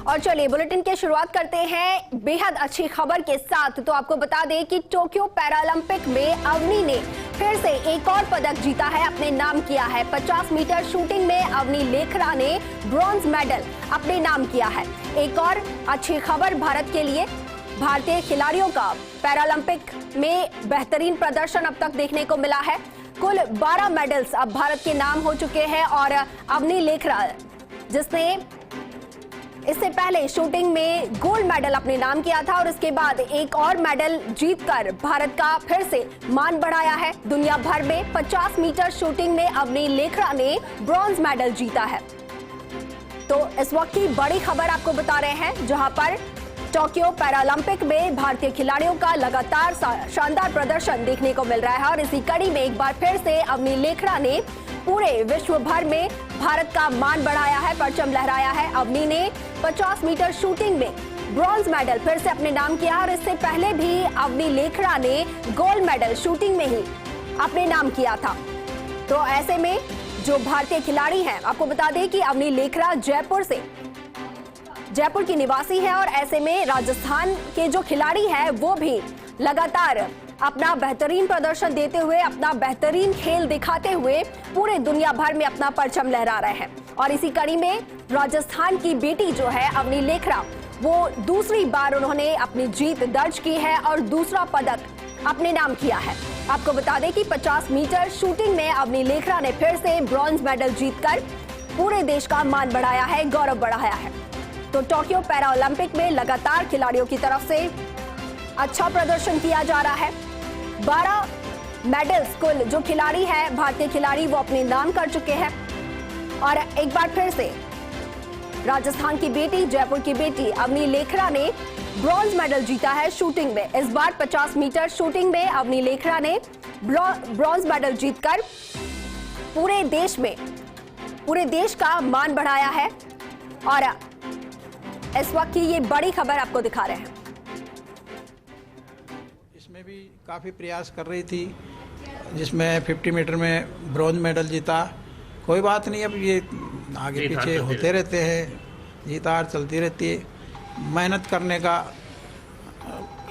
और चलिए बुलेटिन की शुरुआत करते हैं बेहद अच्छी खबर के साथ। तो आपको बता दें कि टोक्यो पैरालंपिक में अवनी ने फिर से एक और पदक जीता है, अपने नाम किया है। 50 मीटर शूटिंग में अवनी लेखरा ने ब्रॉन्ज मेडल अपने नाम किया है। एक और अच्छी खबर भारत के लिए, भारतीय खिलाड़ियों का पैरालंपिक में बेहतरीन प्रदर्शन अब तक देखने को मिला है। कुल 12 मेडल्स अब भारत के नाम हो चुके हैं और अवनी लेखरा, जिसने इससे पहले शूटिंग में गोल्ड मेडल अपने नाम किया था और इसके बाद एक और मेडल जीतकर भारत का फिर से मान बढ़ाया है। दुनिया भर में 50 मीटर शूटिंग में अवनी लेखरा ने ब्रॉन्ज मेडल जीता है। तो इस वक्त की बड़ी खबर आपको बता रहे हैं, जहां पर टोक्यो पैरालंपिक में भारतीय खिलाड़ियों का लगातार शानदार प्रदर्शन देखने को मिल रहा है और इसी कड़ी में एक बार फिर से अवनी लेखरा ने पूरे विश्व भर में भारत का मान बढ़ाया है, परचम लहराया है। अवनी ने 50 मीटर शूटिंग में ब्रॉन्ज मेडल फिर से अपने नाम किया और इससे पहले भी अवनी लेखरा ने गोल्ड मेडल शूटिंग में ही अपने नाम किया था। तो ऐसे में जो भारतीय खिलाड़ी हैं, आपको बता दें कि अवनी लेखरा जयपुर की निवासी है और ऐसे में राजस्थान के जो खिलाड़ी हैं वो भी लगातार अपना बेहतरीन प्रदर्शन देते हुए, अपना बेहतरीन खेल दिखाते हुए पूरे दुनिया भर में अपना परचम लहरा रहे हैं। और इसी कड़ी में राजस्थान की बेटी जो है अवनी लेखरा, वो दूसरी बार उन्होंने अपनी जीत दर्ज की है और दूसरा पदक अपने नाम किया है। आपको बता दें कि 50 मीटर शूटिंग में अवनी लेखरा ने फिर से ब्रॉन्ज मेडल जीतकर पूरे देश का मान बढ़ाया है, गौरव बढ़ाया है। तो टोक्यो पैरालंपिक में लगातार खिलाड़ियों की तरफ से अच्छा प्रदर्शन किया जा रहा है। 12 मेडल्स कुल जो खिलाड़ी है, भारतीय खिलाड़ी, वो अपने नाम कर चुके हैं। और एक बार फिर से राजस्थान की बेटी, जयपुर की बेटी अवनी लेखरा ने ब्रॉन्ज मेडल जीता है शूटिंग में। इस बार 50 मीटर शूटिंग में अवनी लेखरा ने ब्रॉन्ज मेडल जीतकर पूरे देश का मान बढ़ाया है और इस वक्त की ये बड़ी खबर आपको दिखा रहे हैं। इसमें भी काफ़ी प्रयास कर रही थी, जिसमें 50 मीटर में ब्रॉन्ज मेडल जीता। कोई बात नहीं, अब ये आगे पीछे होते रहते हैं, जीत हार चलती रहती है। मेहनत करने का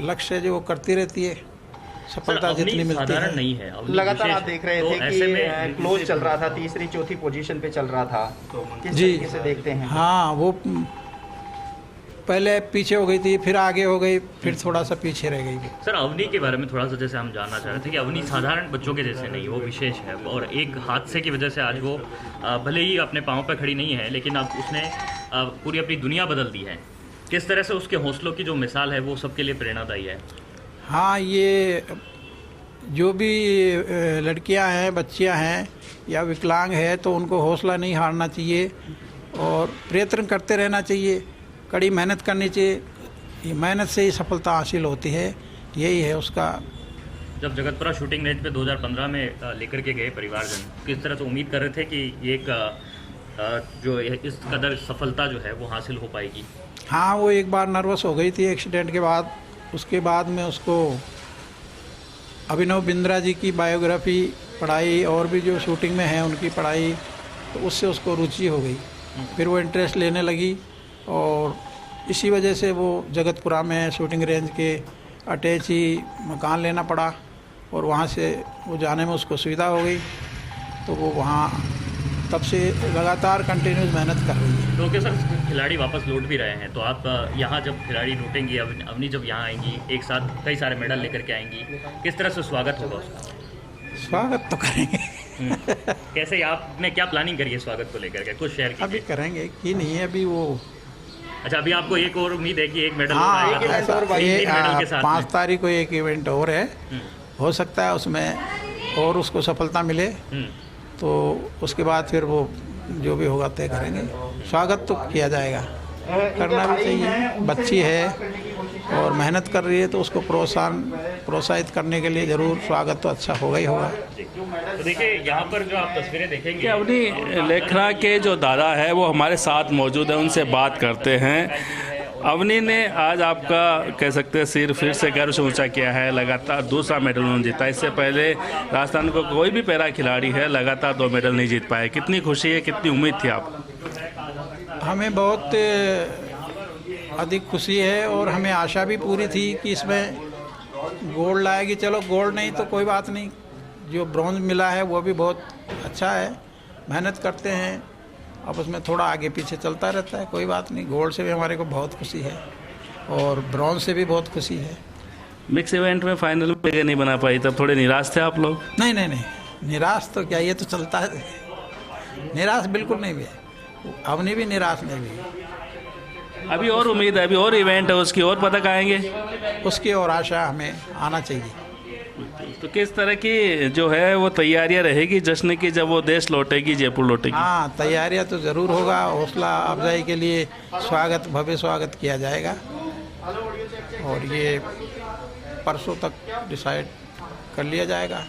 लक्ष्य जो वो करती रहती है, सफलता जितनी मिलती है। नहीं है लगातार आप देख रहे थे कि क्लोज चल रहा था, तीसरी चौथी पोजीशन पे चल रहा था, तो किस तरीके से देखते हैं? हाँ, वो पहले पीछे हो गई थी, फिर आगे हो गई, फिर थोड़ा सा पीछे रह गई। सर, अवनी के बारे में थोड़ा सा जैसे हम जानना चाह रहे थे कि अवनी साधारण बच्चों के जैसे नहीं, वो विशेष है और एक हादसे की वजह से आज वो भले ही अपने पाँव पर खड़ी नहीं है, लेकिन अब उसने पूरी अपनी दुनिया बदल दी है। किस तरह से उसके हौसलों की जो मिसाल है वो सबके लिए प्रेरणादायी है। हाँ, ये जो भी लड़कियां हैं, बच्चियां हैं या विकलांग है, तो उनको हौसला नहीं हारना चाहिए और प्रयत्न करते रहना चाहिए, कड़ी मेहनत करनी चाहिए। मेहनत से ही सफलता हासिल होती है, यही है उसका। जब जगतपुरा शूटिंग रेंज पे 2015 में लेकर के गए परिवारजन, किस तरह से उम्मीद कर रहे थे कि ये जो इस कदर सफलता जो है वो हासिल हो पाएगी? हाँ, वो एक बार नर्वस हो गई थी एक्सीडेंट के बाद। उसके बाद में उसको अभिनव बिंद्रा जी की बायोग्राफी पढ़ाई और भी जो शूटिंग में है उनकी पढ़ाई, तो उससे उसको रुचि हो गई, फिर वो इंटरेस्ट लेने लगी और इसी वजह से वो जगतपुरा में शूटिंग रेंज के अटैच ही मकान लेना पड़ा और वहाँ से वो जाने में उसको सुविधा हो गई, तो वो वहाँ तब से लगातार कंटिन्यूस मेहनत कर रही है। तो सर, खिलाड़ी वापस लौट भी रहे हैं, तो आप यहाँ जब खिलाड़ी लौटेंगी, अवनी जब यहाँ आएंगी, एक साथ कई सारे मेडल लेकर के आएंगी, किस तरह से स्वागत होगा उसका? स्वागत तो करेंगे। कैसे, आपने क्या प्लानिंग करी है स्वागत को लेकर के, कुछ शेयर कीजिए। अभी करेंगे कि नहीं है, अभी वो। अच्छा, अभी आपको एक और उम्मीद है कि एक मेडल हाँ, मेडल के साथ 5 तारीख को एक इवेंट और है, हो सकता है उसमें और उसको सफलता मिले, तो उसके बाद फिर वो जो भी होगा तय करेंगे। स्वागत तो किया जाएगा, करना भी चाहिए। बच्ची है और मेहनत कर रही है, तो उसको प्रोत्साहित करने के लिए ज़रूर स्वागत तो अच्छा होगा ही होगा। तो देखिए, यहाँ पर जो आप तस्वीरें देखेंगे, अवनी लेखरा के जो दादा है वो हमारे साथ मौजूद है, उनसे बात करते हैं। अवनी ने आज आपका कह सकते हैं सिर फिर से गर्व से ऊंचा किया है, लगातार दूसरा मेडल उन्होंने जीता। इससे पहले राजस्थान को कोई भी पैरा खिलाड़ी है लगातार 2 मेडल नहीं जीत पाए। कितनी खुशी है, कितनी उम्मीद थी आप? हमें बहुत अधिक खुशी है और हमें आशा भी पूरी थी कि इसमें गोल्ड लाएगी। चलो गोल्ड नहीं तो कोई बात नहीं, जो ब्रॉन्ज मिला है वो भी बहुत अच्छा है। मेहनत करते हैं, अब उसमें थोड़ा आगे पीछे चलता रहता है, कोई बात नहीं। गोल्ड से भी हमारे को बहुत खुशी है और ब्रॉन्ज से भी बहुत खुशी है। मिक्स इवेंट में फाइनल में जगह नहीं बना पाई, तब थोड़े निराश थे आप लोग? नहीं नहीं नहीं, निराश तो क्या, ये तो चलता है। निराश बिल्कुल नहीं हुए, अवनी भी निराश नहीं हुई। अभी और उम्मीद है, अभी और इवेंट है, उसकी और पदक आएंगे? उसकी और आशा हमें आना चाहिए। तो किस तरह की जो है वो तैयारियां रहेगी जश्न की जब वो देश लौटेगी, जयपुर लौटेगी? हाँ, तैयारियां तो ज़रूर होगा। हौसला अफजाई के लिए स्वागत, भव्य स्वागत किया जाएगा और ये परसों तक डिसाइड कर लिया जाएगा।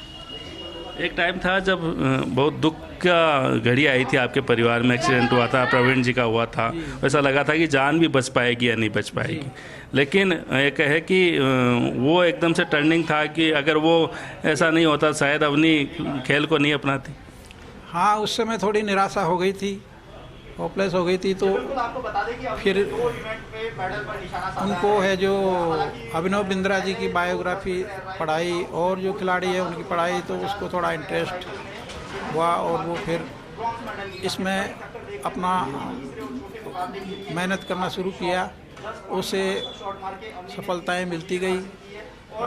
एक टाइम था जब बहुत दुख का घड़ी आई थी आपके परिवार में, एक्सीडेंट हुआ था, प्रवीण जी का हुआ था, ऐसा लगा था कि जान भी बच पाएगी या नहीं बच पाएगी। लेकिन एक है कि वो एकदम से टर्निंग था कि अगर वो ऐसा नहीं होता शायद अवनी खेल को नहीं अपनाती। हाँ, उस समय थोड़ी निराशा हो गई थी, होपलेस हो गई थी, तो फिर उनको है जो अभिनव बिंद्रा जी की बायोग्राफी पढ़ाई और जो खिलाड़ी है उनकी पढ़ाई, तो उसको थोड़ा इंटरेस्ट हुआ और वो फिर इसमें अपना मेहनत करना शुरू किया। उसे सफलताएं मिलती गई,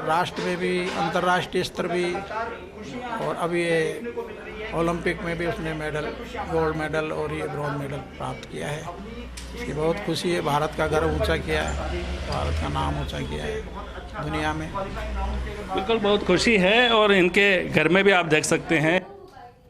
राष्ट्र में भी, अंतर्राष्ट्रीय स्तर भी, और अभी ये ओलंपिक में भी उसने मेडल, गोल्ड मेडल और ये ब्रॉन्ज मेडल प्राप्त किया है। इसकी बहुत खुशी है। भारत का गर्व ऊंचा किया है, भारत का नाम ऊंचा किया है दुनिया में। बिल्कुल बहुत खुशी है। और इनके घर में भी आप देख सकते हैं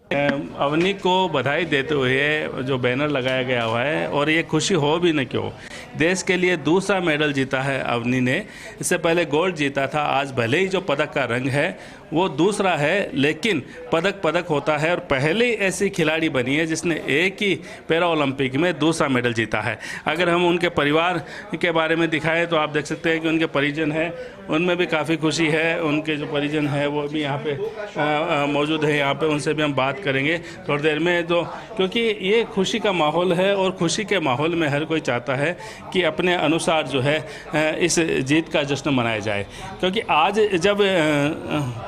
अवनी को बधाई देते हुए जो बैनर लगाया गया हुआ है, और ये खुशी हो भी न क्यों, देश के लिए दूसरा मेडल जीता है अवनी ने। इससे पहले गोल्ड जीता था। आज भले ही जो पदक का रंग है वो दूसरा है, लेकिन पदक पदक होता है, और पहले ऐसी खिलाड़ी बनी है जिसने एक ही पैरा ओलंपिक में दूसरा मेडल जीता है। अगर हम उनके परिवार के बारे में दिखाएं तो आप देख सकते हैं कि उनके परिजन हैं, उनमें भी काफ़ी खुशी है। उनके जो परिजन हैं वो भी यहाँ पे मौजूद है, यहाँ पे उनसे भी हम बात करेंगे थोड़ी देर में। तो क्योंकि ये खुशी का माहौल है, और खुशी के माहौल में हर कोई चाहता है कि अपने अनुसार जो है इस जीत का जश्न मनाया जाए। क्योंकि आज जब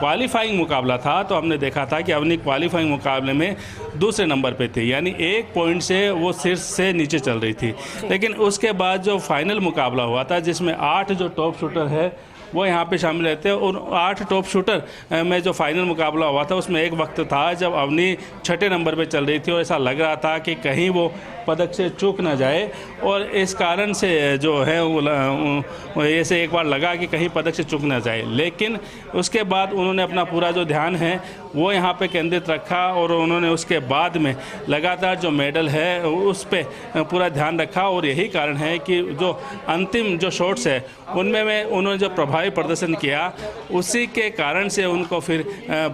क्वालिफाइंग मुकाबला था तो हमने देखा था कि अवनी क्वालिफाइंग मुकाबले में दूसरे नंबर पे थी, यानी 1 पॉइंट से वो शीर्ष से नीचे चल रही थी। लेकिन उसके बाद जो फाइनल मुकाबला हुआ था जिसमें 8 जो टॉप शूटर है वो यहाँ पे शामिल रहते हैं, और 8 टॉप शूटर में जो फाइनल मुकाबला हुआ था उसमें एक वक्त था जब अवनी 6ठे नंबर पे चल रही थी, और ऐसा लग रहा था कि कहीं वो पदक से चूक ना जाए, और इस कारण से जो है वो ऐसे एक बार लगा कि कहीं पदक से चूक ना जाए। लेकिन उसके बाद उन्होंने अपना पूरा जो ध्यान है वो यहाँ पे केंद्रित रखा, और उन्होंने उसके बाद में लगातार जो मेडल है उस पर पूरा ध्यान रखा, और यही कारण है कि जो अंतिम जो शॉट्स है उनमें उन्होंने जो प्रभावी प्रदर्शन किया उसी के कारण से उनको फिर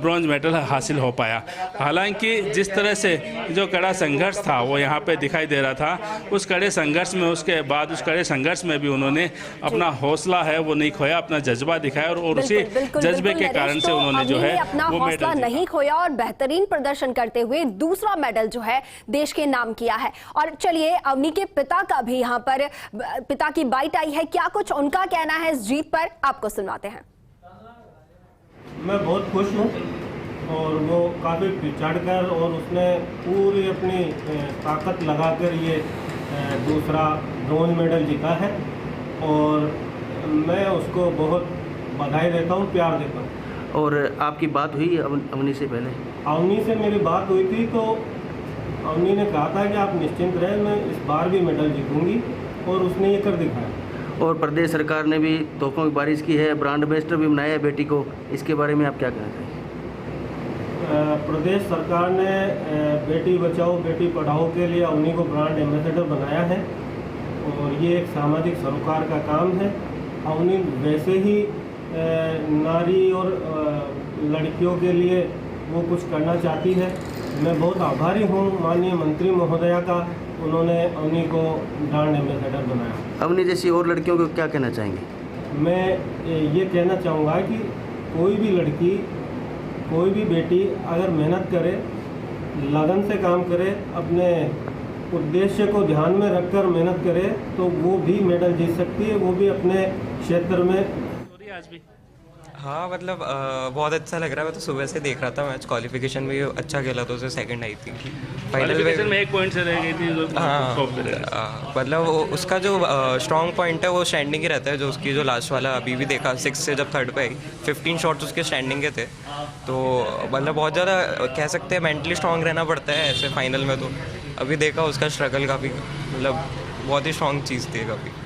ब्रॉन्ज मेडल हासिल हो पाया। हालांकि जिस तरह से जो कड़ा संघर्ष था वो यहाँ पे दिखाई दे रहा था, उस कड़े संघर्ष में, उसके बाद उस कड़े संघर्ष में भी उन्होंने अपना हौसला है वो नहीं खोया, अपना जज्बा दिखाया, और उसी जज्बे के कारण से उन्होंने जो है अपना वो हौसला नहीं खोया और बेहतरीन प्रदर्शन करते हुए दूसरा मेडल जो है देश के नाम किया है। और चलिए अवनी के पिता का भी यहाँ पर, पिता की बाइट आई है, क्या कुछ उनका कहना है इस जीत पर, आपको सुनवाते हैं। मैं बहुत खुश हूँ, और वो काफ़ी चढ़कर और उसने पूरी अपनी ताकत लगाकर ये दूसरा ब्रॉन्ज मेडल जीता है, और मैं उसको बहुत बधाई देता हूँ, प्यार देता हूँ। और आपकी बात हुई अवनी से पहले? अवनी से मेरी बात हुई थी, तो अवनी ने कहा था कि आप निश्चिंत रहें, मैं इस बार भी मेडल जीतूंगी, और उसने ये कर दिखाया। और प्रदेश सरकार ने भी तोहफों की बारिश की है, ब्रांड एम्बेसडर भी बनाया है बेटी को, इसके बारे में आप क्या कहना चाहिए? प्रदेश सरकार ने बेटी बचाओ बेटी पढ़ाओ के लिए अवनी को ब्रांड एम्बेसडर बनाया है, और ये एक सामाजिक सरोकार का काम है। अवनी वैसे ही नारी और लड़कियों के लिए वो कुछ करना चाहती है। मैं बहुत आभारी हूँ माननीय मंत्री महोदया का, उन्होंने अवनी को ब्रांड एम्बेसडर बनाया। अवनी जैसी और लड़कियों को क्या कहना चाहेंगे? मैं ये कहना चाहूँगा कि कोई भी लड़की, कोई भी बेटी अगर मेहनत करे, लगन से काम करे, अपने उद्देश्य को ध्यान में रखकर मेहनत करे तो वो भी मेडल जीत सकती है, वो भी अपने क्षेत्र में। आज भी हाँ मतलब बहुत अच्छा लग रहा है। मैं तो सुबह से देख रहा था मैच, क्वालिफिकेशन भी अच्छा खेला तो उसे सेकंड आई थी, फाइनल में 1 पॉइंट से रह गई थी जो मतलब उसका जो स्ट्रॉन्ग पॉइंट है वो स्टैंडिंग ही रहता है। जो उसकी जो लास्ट वाला अभी भी देखा 6 से जब थर्ड पे आई 15 शॉट्स उसके स्टैंडिंग के थे, तो मतलब बहुत ज़्यादा कह सकते हैं मेंटली स्ट्रॉन्ग रहना पड़ता है ऐसे फाइनल में। तो अभी देखा उसका स्ट्रगल काफ़ी मतलब बहुत ही स्ट्रॉन्ग चीज़ थी काफ़ी।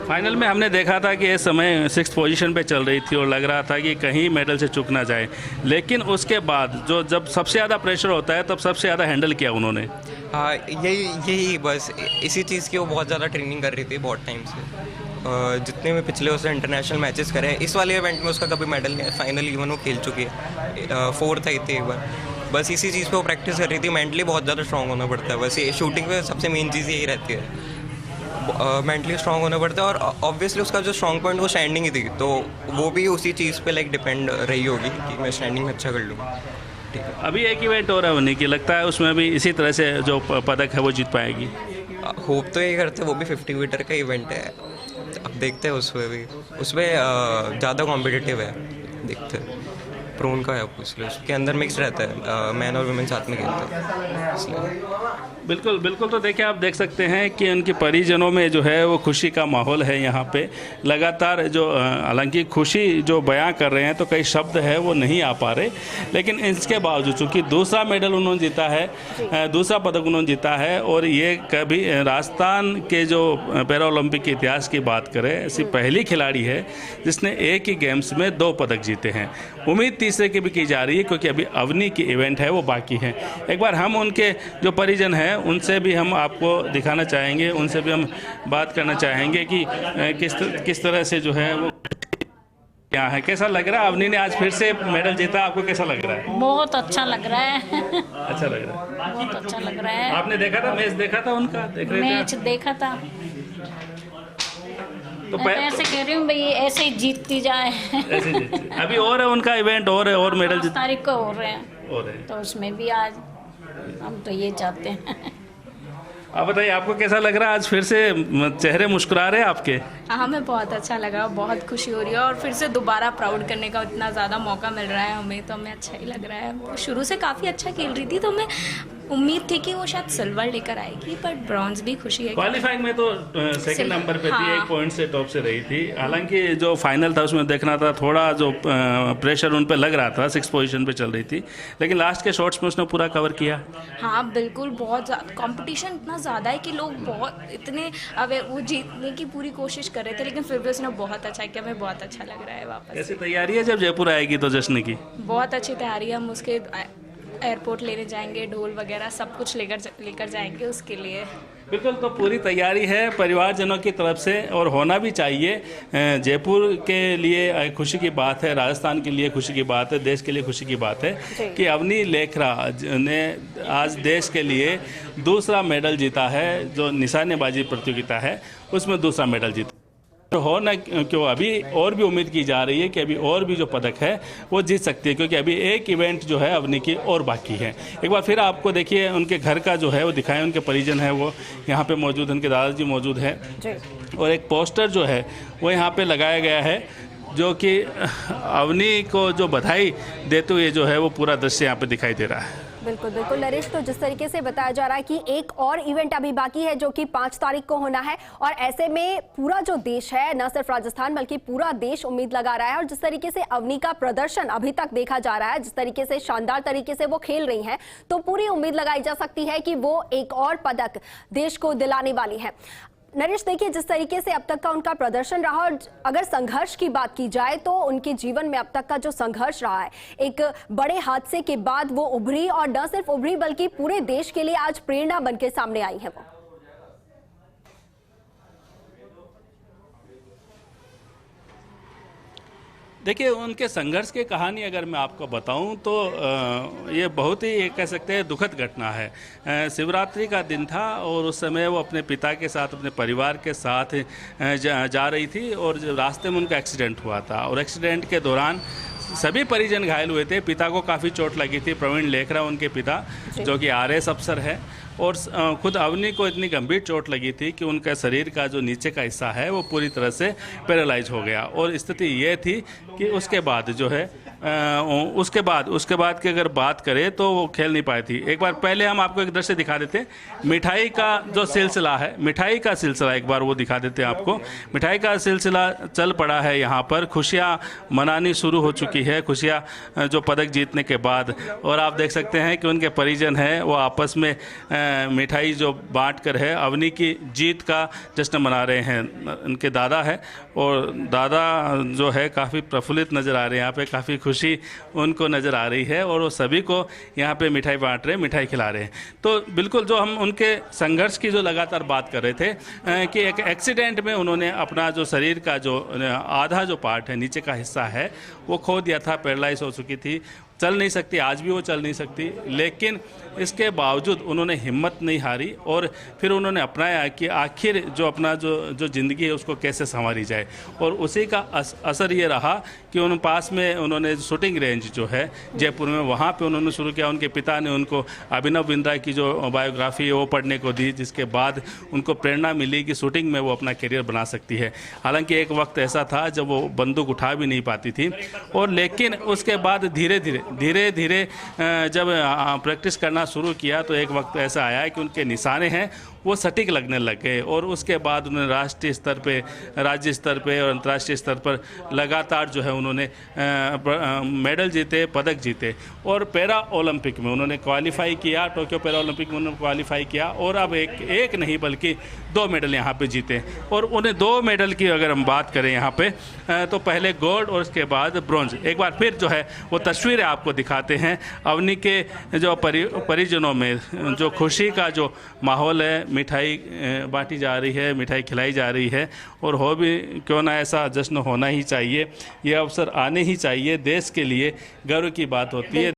फाइनल में हमने देखा था कि इस समय 6th पोजीशन पे चल रही थी और लग रहा था कि कहीं मेडल से चूक ना जाए, लेकिन उसके बाद जो जब सबसे ज़्यादा प्रेशर होता है तब सबसे ज़्यादा हैंडल किया उन्होंने। हाँ यही बस इसी चीज़ की वो बहुत ज़्यादा ट्रेनिंग कर रही थी बहुत टाइम से। जितने भी पिछले उसने इंटरनेशनल मैचेस करे, इस वाले इवेंट में उसका कभी मेडल नहीं है। फाइनल इवन वो खेल चुकी है, 4th आई थी एक बार। बस इसी चीज़ पे वो प्रैक्टिस कर रही थी। मेंटली बहुत ज़्यादा स्ट्रॉन्ग होना पड़ता है। बस ये शूटिंग पे सबसे मेन चीज़ यही रहती है, मेंटली स्ट्रॉन्ग होना पड़ता है। और ऑब्वियसली उसका जो स्ट्रॉन्ग पॉइंट वो स्टैंडिंग ही थी, तो वो भी उसी चीज़ पे लाइक डिपेंड रही होगी कि मैं स्टैंडिंग में अच्छा कर लूँ। ठीक है, अभी एक इवेंट हो रहा है उन्हीं की, लगता है उसमें भी इसी तरह से जो पदक है वो जीत पाएगी। होप तो यही करते, वो भी 50 मीटर का इवेंट है। अब देखते हैं उसमें भी, उसमें ज़्यादा कॉम्पिटिटिव है। देखते हैं प्रोन का है इसलिए उसके अंदर मिक्स रहता है, मैन और वुमेन साथ में खेलते हैं इसलिए। बिल्कुल बिल्कुल। तो देखिए आप देख सकते हैं कि उनके परिजनों में जो है वो खुशी का माहौल है यहाँ पे लगातार। जो हालांकि खुशी जो बयां कर रहे हैं तो कई शब्द है वो नहीं आ पा रहे, लेकिन इसके बावजूद चूँकि दूसरा मेडल उन्होंने जीता है, दूसरा पदक उन्होंने जीता है, और ये कभी राजस्थान के जो पैरा ओलंपिक के इतिहास की बात करें ऐसी पहली खिलाड़ी है जिसने एक ही गेम्स में 2 पदक जीते हैं। उम्मीद तीसरे की भी की जा रही है क्योंकि अभी अवनी की इवेंट है वो बाकी है। एक बार हम उनके जो परिजन हैं उनसे भी हम आपको दिखाना चाहेंगे, उनसे भी हम बात करना चाहेंगे कि किस तरह से जो है वो क्या है, कैसा लग रहा है। अवनी ने आज फिर से मेडल जीता, आपको कैसा लग रहा है? बहुत अच्छा लग रहा है। अच्छा लग रहा है, बहुत अच्छा लग रहा है। आपने देखा था मैच, देखा था उनका, देख रहे थे? मैच देखा था, तो मैं तो ऐसे कह रही हूँ भाई ऐसे ही जीतती जाए। ऐसे जीतती। अभी और है उनका इवेंट और मेडल 5 तारीख को हो रहे हैं, हो रहे हैं, तो उसमें भी आज हम तो ये चाहते हैं। आप बताइए आपको कैसा लग रहा है? आज फिर से चेहरे मुस्कुरा रहे हैं आपके? हमें बहुत अच्छा लगा, बहुत खुशी हो रही है और फिर से दोबारा प्राउड करने का इतना ज़्यादा मौका मिल रहा है हमें, तो हमें अच्छा ही लग रहा है। वो शुरू से काफ़ी अच्छा खेल रही थी, तो हमें उम्मीद थी कि वो शायद सिल्वर लेकर आएगी, पर ब्रॉन्ज भी खुशी है। क्वालिफाइंग में तो सेकंड नंबर पे थी, 1 पॉइंट से टॉप से रही थी। हालांकि जो फाइनल था उसमें देखना था, थोड़ा जो प्रेशर उन पे लग रहा था, 6th पोजीशन पे चल रही थी, लेकिन लास्ट के शॉट्स में उसने पूरा कवर किया। हाँ बिल्कुल, बहुत ज़्यादा कॉम्पिटिशन इतना ज़्यादा है कि लोग बहुत इतने अब वो जीतने की पूरी कोशिश कर रहे थे, लेकिन फिर भी उसने बहुत अच्छा किया। हमें बहुत अच्छा लग रहा है। वापस कैसी तैयारी है जब जयपुर आएगी तो जश्न की? बहुत अच्छी तैयारी है। हम उसके एयरपोर्ट लेने जाएंगे, ढोल वगैरह सब कुछ लेकर जाएंगे उसके लिए। बिल्कुल, तो पूरी तैयारी है परिवारजनों की तरफ से और होना भी चाहिए। जयपुर के लिए खुशी की बात है, राजस्थान के लिए खुशी की बात है, देश के लिए खुशी की बात है कि अवनी लेखरा ने आज देश के लिए दूसरा मेडल जीता है। जो निशानेबाजी प्रतियोगिता है उसमें दूसरा मेडल जीता तो हो ना क्यों, अभी और भी उम्मीद की जा रही है कि अभी और भी जो पदक है वो जीत सकती है, क्योंकि अभी एक इवेंट जो है अवनी की और बाकी है। एक बार फिर आपको देखिए उनके घर का जो है वो दिखाएं, उनके परिजन है वो यहाँ पे मौजूद, उनके दादाजी मौजूद है और एक पोस्टर जो है वो यहाँ पे लगाया गया है जो कि अवनी को जो बधाई देते हुए जो है वो पूरा दृश्य यहाँ पे दिखाई दे रहा है। बिल्कुल बिल्कुल नरेश, तो जिस तरीके से बताया जा रहा है कि एक और इवेंट अभी बाकी है जो कि 5 तारीख को होना है, और ऐसे में पूरा जो देश है, न सिर्फ राजस्थान बल्कि पूरा देश उम्मीद लगा रहा है। और जिस तरीके से अवनी का प्रदर्शन अभी तक देखा जा रहा है, जिस तरीके से शानदार तरीके से वो खेल रही हैं, तो पूरी उम्मीद लगाई जा सकती है कि वो एक और पदक देश को दिलाने वाली है। नरेश, देखिए जिस तरीके से अब तक का उनका प्रदर्शन रहा, और अगर संघर्ष की बात की जाए तो उनके जीवन में अब तक का जो संघर्ष रहा है, एक बड़े हादसे के बाद वो उभरी, और न सिर्फ उभरी बल्कि पूरे देश के लिए आज प्रेरणा बनकर सामने आई है वो। देखिए उनके संघर्ष की कहानी अगर मैं आपको बताऊं तो ये बहुत ही कह सकते हैं दुखद घटना है। शिवरात्रि का दिन था और उस समय वो अपने पिता के साथ, अपने परिवार के साथ जा रही थी और रास्ते में उनका एक्सीडेंट हुआ था, और एक्सीडेंट के दौरान सभी परिजन घायल हुए थे। पिता को काफ़ी चोट लगी थी, प्रवीण लेखरा उनके पिता जो कि RS अफसर है, और खुद अवनी को इतनी गंभीर चोट लगी थी कि उनका शरीर का जो नीचे का हिस्सा है वो पूरी तरह से पैरालाइज हो गया। और स्थिति ये थी कि उसके बाद जो है उसके बाद की अगर बात करें तो वो खेल नहीं पाई थी। एक बार पहले हम आपको एक दृश्य दिखा देते हैं, मिठाई का जो सिलसिला है, मिठाई का सिलसिला एक बार वो दिखा देते हैं आपको। मिठाई का सिलसिला चल पड़ा है यहाँ पर, खुशियाँ मनानी शुरू हो चुकी है, खुशियाँ जो पदक जीतने के बाद। और आप देख सकते हैं कि उनके परिजन हैं वो आपस में मिठाई जो बांट कर है अवनी की जीत का जश्न मना रहे हैं। उनके दादा है और दादा जो है काफ़ी प्रफुल्लित नज़र आ रहे हैं, यहाँ पे काफ़ी खुशी उनको नज़र आ रही है और वो सभी को यहाँ पे मिठाई बांट रहे हैं, मिठाई खिला रहे हैं। तो बिल्कुल जो हम उनके संघर्ष की जो लगातार बात कर रहे थे कि एक एक्सीडेंट में उन्होंने अपना जो शरीर का जो आधा जो पार्ट है, नीचे का हिस्सा है, वो खो दिया था, पैरालाइज हो चुकी थी, चल नहीं सकती, आज भी वो चल नहीं सकती। लेकिन इसके बावजूद उन्होंने हिम्मत नहीं हारी और फिर उन्होंने अपनाया कि आखिर जो अपना जो ज़िंदगी है उसको कैसे संवारी जाए। और उसी का असर ये रहा कि उन पास में उन्होंने शूटिंग रेंज जो है जयपुर में, वहाँ पे उन्होंने शुरू किया। उनके पिता ने उनको अभिनव बिंद्रा की जो बायोग्राफी है वो पढ़ने को दी, जिसके बाद उनको प्रेरणा मिली कि शूटिंग में वो अपना करियर बना सकती है। हालांकि एक वक्त ऐसा था जब वो बंदूक उठा भी नहीं पाती थी, और लेकिन उसके बाद धीरे धीरे जब प्रैक्टिस करना शुरू किया तो एक वक्त ऐसा आया कि उनके निशाने हैं वो सटीक लगने लग गए। और उसके बाद उन्होंने राष्ट्रीय स्तर पे, राज्य स्तर पे और अंतर्राष्ट्रीय स्तर पर लगातार जो है उन्होंने मेडल जीते, पदक जीते। और पैरा ओलंपिक में उन्होंने क्वालिफाई किया, टोक्यो पैरा ओलंपिक में उन्होंने क्वालिफाई किया और अब एक नहीं बल्कि 2 मेडल यहाँ पे जीते। और उन्हें 2 मेडल की अगर हम बात करें यहाँ पे तो पहले गोल्ड और उसके बाद ब्रॉन्ज। एक बार फिर जो है वो तस्वीरें आपको दिखाते हैं अवनी के जो परिजनों में जो खुशी का जो माहौल है, मिठाई बांटी जा रही है, मिठाई खिलाई जा रही है। और हो भी क्यों ना, ऐसा जश्न होना ही चाहिए, ये अवसर आने ही चाहिए, देश के लिए गर्व की बात होती है।